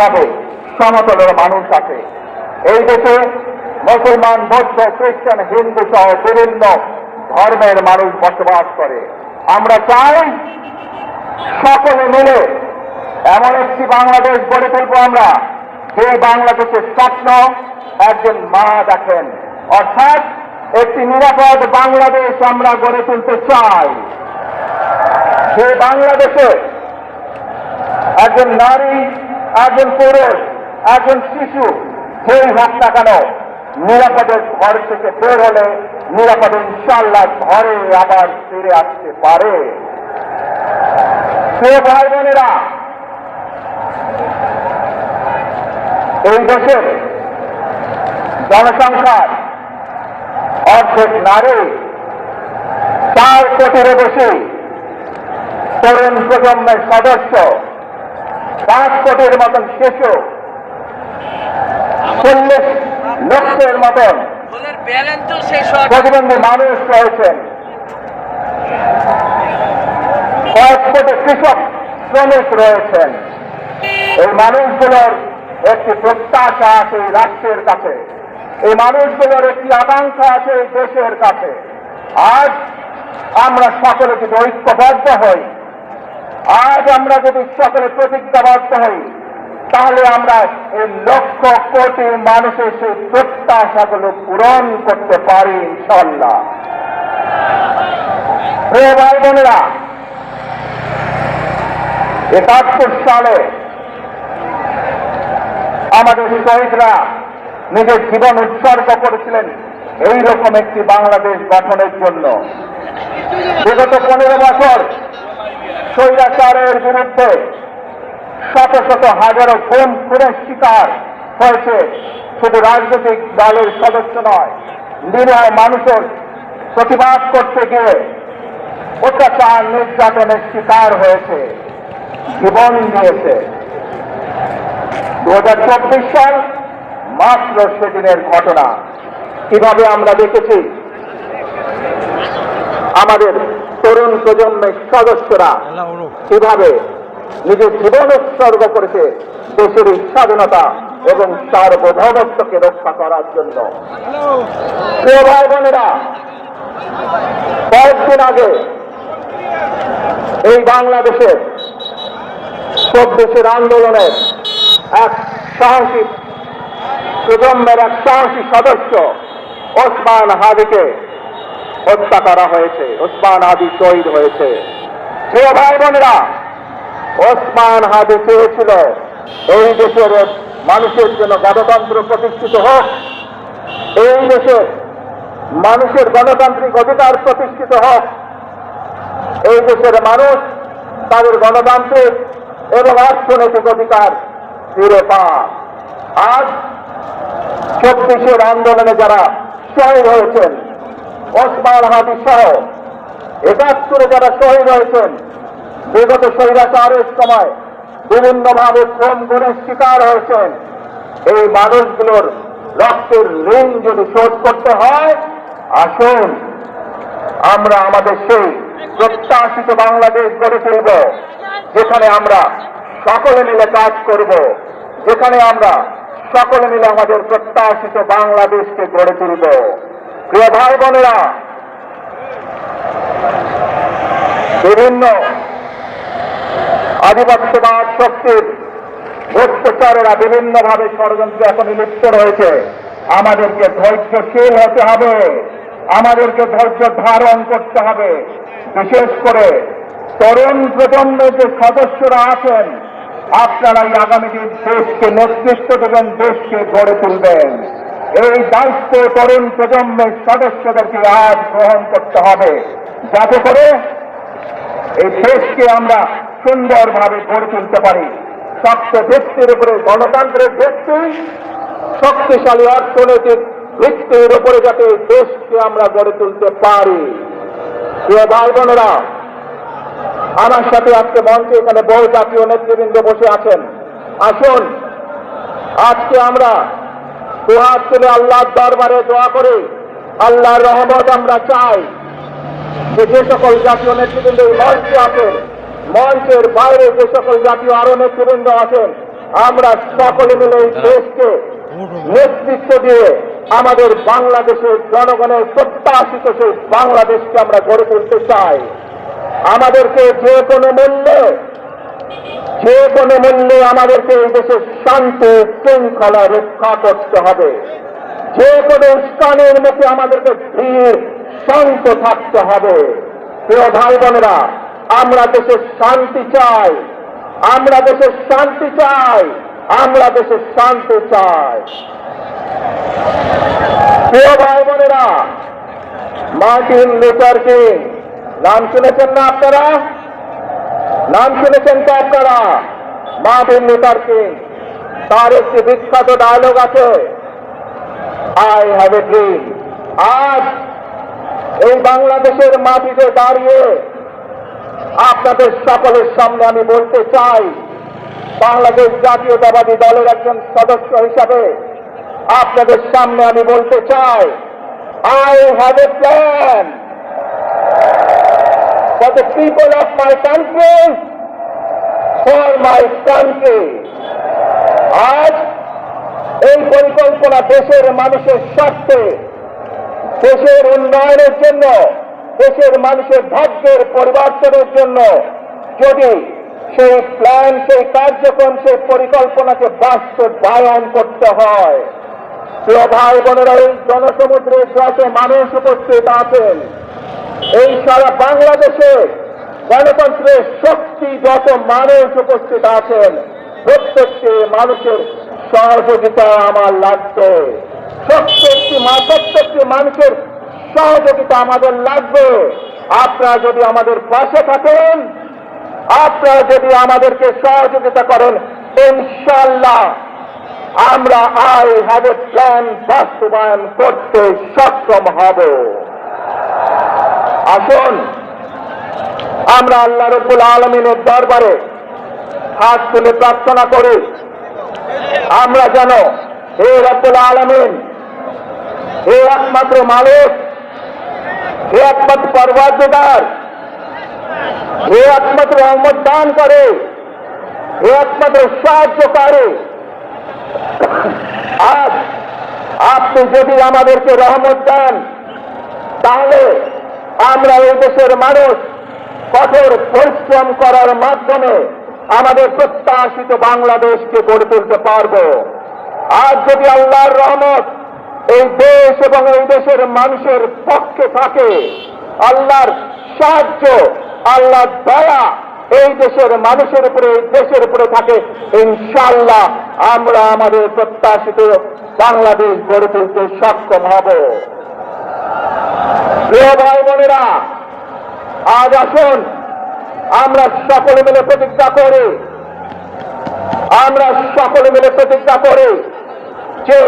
বিভিন্নভাবে সমতলের মানুষ আছে। এই দেশে মুসলমান, বৌদ্ধ, খ্রিস্টান, হিন্দু সহ বিভিন্ন ধর্মের মানুষ বসবাস করে। আমরা চাই সকলে মিলে এমন একটি বাংলাদেশ গড়ে তুলব আমরা, যে বাংলাদেশের স্বপ্ন একজন মা দেখেন, অর্থাৎ একটি নিরাপদ বাংলাদেশ আমরা গড়ে তুলতে চাই। সেই বাংলাদেশে একজন নারী, একজন পুরুষ, একজন শিশু যেই হোক না কেন, নিরাপদের ঘর থেকে বের হলে নিরাপদে ইনশাআল্লাহ ঘরে আবার ফিরে আসতে পারে। প্রিয় ভাই বোনেরা, এই দেশের জনসংখ্যার অর্ধেক নারী, 4 কোটিরও বেশি তরুণ প্রজন্মের সদস্য, 5 কোটির মতন শিশু, 40 লক্ষের মতন প্রতিবন্ধী মানুষ রয়েছেন, কয়েক কোটি কৃষক শ্রমিক রয়েছেন। এই মানুষগুলোর একটি প্রত্যাশা আছে এই রাষ্ট্রের কাছে, এই মানুষগুলোর একটি আকাঙ্ক্ষা আছে এই দেশের কাছে। আজ আমরা সকলে যদি ঐক্যবদ্ধ হই, আজ আমরা যদি সকলে প্রতিজ্ঞাবদ্ধ হই, তাহলে আমরা এই লক্ষ কোটি মানুষের সেই প্রত্যাশাগুলো পূরণ করতে পারি ইনশাআল্লাহ। প্রিয় ভাই বোনেরা, 71 সালে আমাদের শহীদরা নিজের জীবন উৎসর্গ করেছিলেন এইরকম একটি বাংলাদেশ গঠনের জন্য। বিগত 15 বছর স্বৈরাচারের বিরুদ্ধে শত শত হাজারো খুন খুনের শিকার হয়েছে শুধু রাজনৈতিক দলের সদস্য নয়, নিরীহ মানুষের প্রতিবাদ করতে গিয়ে অত্যাচার নির্যাতনের শিকার হয়েছে, জীবন দিয়েছে। 2024 সাল মাত্র সেদিনের ঘটনা। কিভাবে আমরা দেখেছি আমাদের তরুণ প্রজন্মের সদস্যরা কিভাবে নিজের জীবন উৎসর্গ করেছে দেশের স্বাধীনতা এবং সার্বভৌমত্বকে রক্ষা করার জন্য। প্রিয় ভাই বোনেরা, কয়েকদিন আগে এই বাংলাদেশের 24 আন্দোলনের এক সাহসী প্রজন্মের এক সাহসী সদস্য ওসমান হাদিকে হত্যা করা হয়েছে। ওসমান হাদি শহীদ হয়েছে। প্রিয় ভাই বোনেরা, ওসমান হাদি চেয়েছিল এই দেশের মানুষের জন্য গণতন্ত্র প্রতিষ্ঠিত হোক, এই দেশের মানুষের গণতান্ত্রিক অধিকার প্রতিষ্ঠিত হোক, এই দেশের মানুষ তাদের গণতান্ত্রিক এবং অর্থনৈতিক অধিকার ফিরে পায়। আজ 24 আন্দোলনে যারা শহীদ হয়েছেন, ওসমান হাদি সহ 71 যারা শহীদ হয়েছেন, বিগত স্বৈরাচারের সময় বিভিন্নভাবে খুন গুমের শিকার হয়েছেন, এই মানুষগুলোর রক্তের ঋণ যদি শোধ করতে হয়, আসুন আমরা আমাদের সেই প্রত্যাশিত বাংলাদেশ গড়ে তুলব, যেখানে আমরা সকলে মিলে কাজ করব, যেখানে আমরা সকলে মিলে আমাদের প্রত্যাশিত বাংলাদেশকে গড়ে তুলব। প্রিয় ভাই বোনেরা, বিভিন্ন আধিপত্যবাদ শক্তির গুপ্তচরেরা বিভিন্নভাবে ষড়যন্ত্রে এখন লিপ্ত রয়েছে। আমাদেরকে ধৈর্যশীল হতে হবে, আমাদেরকে ধৈর্য ধারণ করতে হবে। বিশেষ করে তরুণ প্রজন্মের যে সদস্যরা আছেন, আপনারাই আগামী দিন দেশকে নেতৃত্ব দেবেন, দেশকে গড়ে তুলবেন। এই দায়িত্ব তরুণ প্রজন্মের সদস্যদেরকে আজ গ্রহণ করতে হবে, যাতে করে এই দেশকে আমরা সুন্দরভাবে গড়ে তুলতে পারি। শক্ত ভিত্তির উপরে গণতন্ত্রের ভিত্তি, শক্তিশালী অর্থনৈতিক ভিত্তির উপরে যাতে দেশকে আমরা গড়ে তুলতে পারি। প্রিয় ভাই বোনেরা, আমার সাথে আজকে মঞ্চে এখানে বহু জাতীয় নেতৃবৃন্দ বসে আছেন। আসুন আজকে আমরা দুহাত তুলে আল্লাহর দরবারে দোয়া করে আল্লাহর রহমত আমরা চাই। যে সকল জাতীয় নেতৃবৃন্দ মঞ্চে আছেন, মঞ্চের বাইরে যে সকল জাতীয় আরো নেতৃবৃন্দ আছেন, আমরা সকলে মিলে এই দেশকে নেতৃত্ব দিয়ে আমাদের বাংলাদেশের জনগণের প্রত্যাশিত সেই বাংলাদেশকে আমরা গড়ে তুলতে চাই। আমাদেরকে যে কোনো মূল্যে আমাদেরকে এই দেশের শান্তি শৃঙ্খলা রক্ষা করতে হবে। যে কোনো স্থানের মুখে আমাদেরকে ধীর শান্ত থাকতে হবে। প্রিয় ভাই বোনেরা, আমরা দেশের শান্তি চাই, আমরা দেশের শান্তি চাই, আমরা দেশের শান্তি চাই। প্রিয় ভাই বোনেরা, মার্টিন লুথার কিং নাম শুনেছেন না আপনারা? নাম শুনেছেন তো আপনারা? মার্টিন লুথার কিং, তার একটি বিখ্যাত ডায়লগ আছে, আই হ্যাভ এ ড্রিম। আজ এই বাংলাদেশের মাটিতে দাঁড়িয়ে আপনাদের সকলের সামনে আমি বলতে চাই, বাংলাদেশ জাতীয়তাবাদী দলের একজন সদস্য হিসাবে আপনাদের সামনে আমি বলতে চাই, I have a plan for the people of my country, for my country. আজ এই পরিকল্পনা দেশের মানুষের স্বার্থে, দেশের উন্নয়নের জন্য, দেশের মানুষের ভাগ্যের পরিবর্তনের জন্য যদি সেই প্ল্যান, সেই কার্যক্রম, সেই পরিকল্পনাকে বাস্তবায়ন করতে হয়। প্রিয় ভাই বোনেরা, এই জনসমুদ্রে যত মানুষ উপস্থিত আছেন, এই সারা বাংলাদেশে গণতন্ত্রের শক্তি যত মানুষ উপস্থিত আছেন, প্রত্যেকটি মানুষের সহযোগিতা আমার লাগবে। প্রত্যেকটি মানুষের সহযোগিতা আমাদের লাগবে। আপনারা যদি আমাদের পাশে থাকেন, আপনারা যদি আমাদেরকে সহযোগিতা করেন, ইনশাআল্লাহ আমরা আই হ্যাভ এ প্ল্যান বাস্তবায়ন করতে সক্ষম হব। আসুন আমরা আল্লাহ রাব্বুল আলামিনের দরবারে হাত তুলে প্রার্থনা করি, আমরা যেন হে রাব্বুল আলামিন, হে একমাত্র মালিক, হে একমাত্র পরওয়ারদিগার, হে একমাত্র রহমত দান করে, হে একমাত্র সাহায্যকারী, আজ আপনি যদি আমাদেরকে রহমত দেন, তাহলে আমরা এই দেশের মানুষ কঠোর পরিশ্রম করার মাধ্যমে আমাদের প্রত্যাশিত বাংলাদেশকে গড়ে তুলতে পারব। আজ যদি আল্লাহর রহমত এই দেশ এবং এই দেশের মানুষের পক্ষে থাকে, আল্লাহর সাহায্য, আল্লাহর দয়া এই দেশের মানুষের উপরে, এই দেশের উপরে থাকে, ইনশাআল্লাহ আমরা আমাদের প্রত্যাশিত বাংলাদেশ গড়ে তুলতে সক্ষম হব। প্রিয় ভাই বোনেরা, আজ আসুন আমরা সকলে মিলে প্রতিজ্ঞা করি, আমরা সকলে মিলে প্রতিজ্ঞা করি যে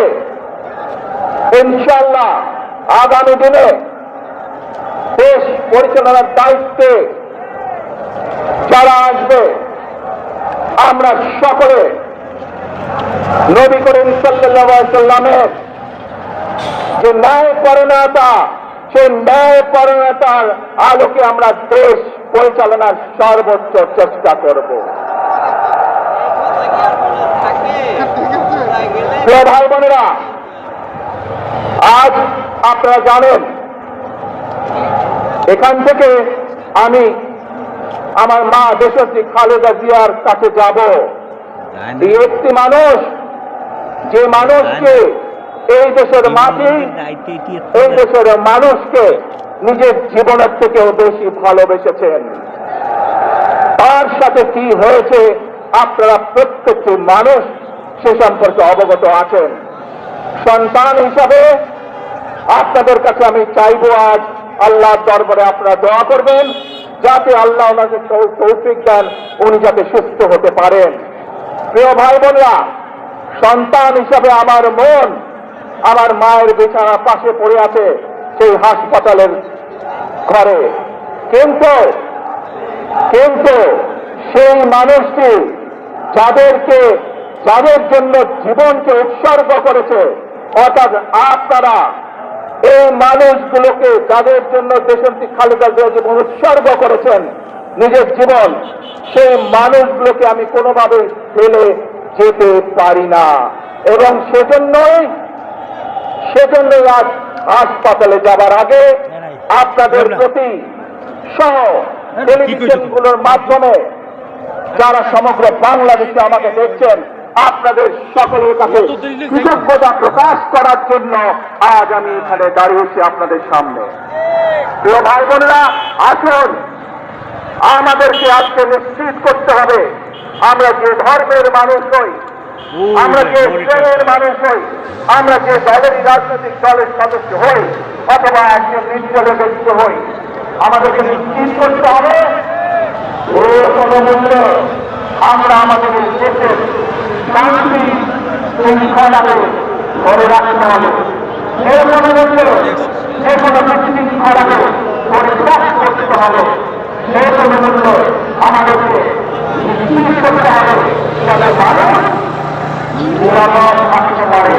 ইনশাআল্লাহ আগামী দিনে দেশ পরিচালনার দায়িত্বে যারা আসবে, আমরা সকলে নবী করিম সাল্লাল্লাহু আলাইহি সাল্লামের যে ন্যায়পরায়ণতা, সেই ন্যায়পরায়ণতার আলোকে আমরা দেশ পরিচালনার সর্বোচ্চ চেষ্টা করব। প্রিয় ভাই বোনেরা, আজ আপনারা জানেন এখান থেকে আমি আমার মা দেশনেত্রী খালেদা জিয়ার কাছে যাব। এই একটি মানুষ, যে মানুষকে এই দেশের মাটি, এই দেশের মানুষকে নিজের জীবনের থেকেও বেশি ভালোবেসেছেন। তার সাথে কি হয়েছে আপনারা প্রত্যেকটি মানুষ সে সম্পর্কে অবগত আছেন। সন্তান হিসাবে আপনাদের কাছে আমি চাইব, আজ আল্লাহর দরবারে আপনারা দোয়া করবেন যাতে আল্লাহ ওনাকে তৌফিক দেন, উনি যাতে সুস্থ হতে পারেন। প্রিয় ভাই বোনরা, সন্তান হিসাবে আমার মন আমার মায়ের বিছানার পাশে পড়ে আছে সেই হাসপাতালের ঘরে, কিন্তু সেই মানুষটি যাদের জন্য জীবনকে উৎসর্গ করেছে, অর্থাৎ আপনারা এই মানুষগুলোকে, যাদের জন্য দেশনেত্রী খালেদা জিয়া জীবন উৎসর্গ করেছেন নিজের জীবন, সেই মানুষগুলোকে আমি কোনোভাবে ফেলে যেতে পারি না। এবং সেজন্যই আজ হাসপাতালে যাবার আগে আপনাদের প্রতি সহ টেলিভিশনগুলোর মাধ্যমে যারা সমগ্র বাংলাদেশে আমাকে দেখছেন, আপনাদের সকলের কাছে কৃতজ্ঞতা প্রকাশ করার জন্য আজ আমি এখানে দাঁড়িয়েছি আপনাদের সামনে। প্রিয় ভাই বোনেরা, আসুন আমাদেরকে আজকে নিশ্চিত করতে হবে আমরা যে ধর্মের মানুষ হই, আমরা যে শ্রেণীর মানুষ হই, আমরা যে দলেরই রাজনৈতিক দলের সদস্য হই অথবা একজন নির্দলীয় ব্যক্তি হই, আমাদেরকে নিশ্চিত করতে হবে কোনো মূল্যে আমরা আমাদের দেশের শান্তি শৃঙ্খলাকে ধরে রাখতে হবে। এর কোনো মূল্যে যে কোনো বিশৃঙ্খলাকে পরিত্যাগ করতে হবে। সেই কোনো মূল্যে আমাদেরকে নিশ্চিত করতে হবে যাতে মানুষ নিরাপদ থাকতে পারে।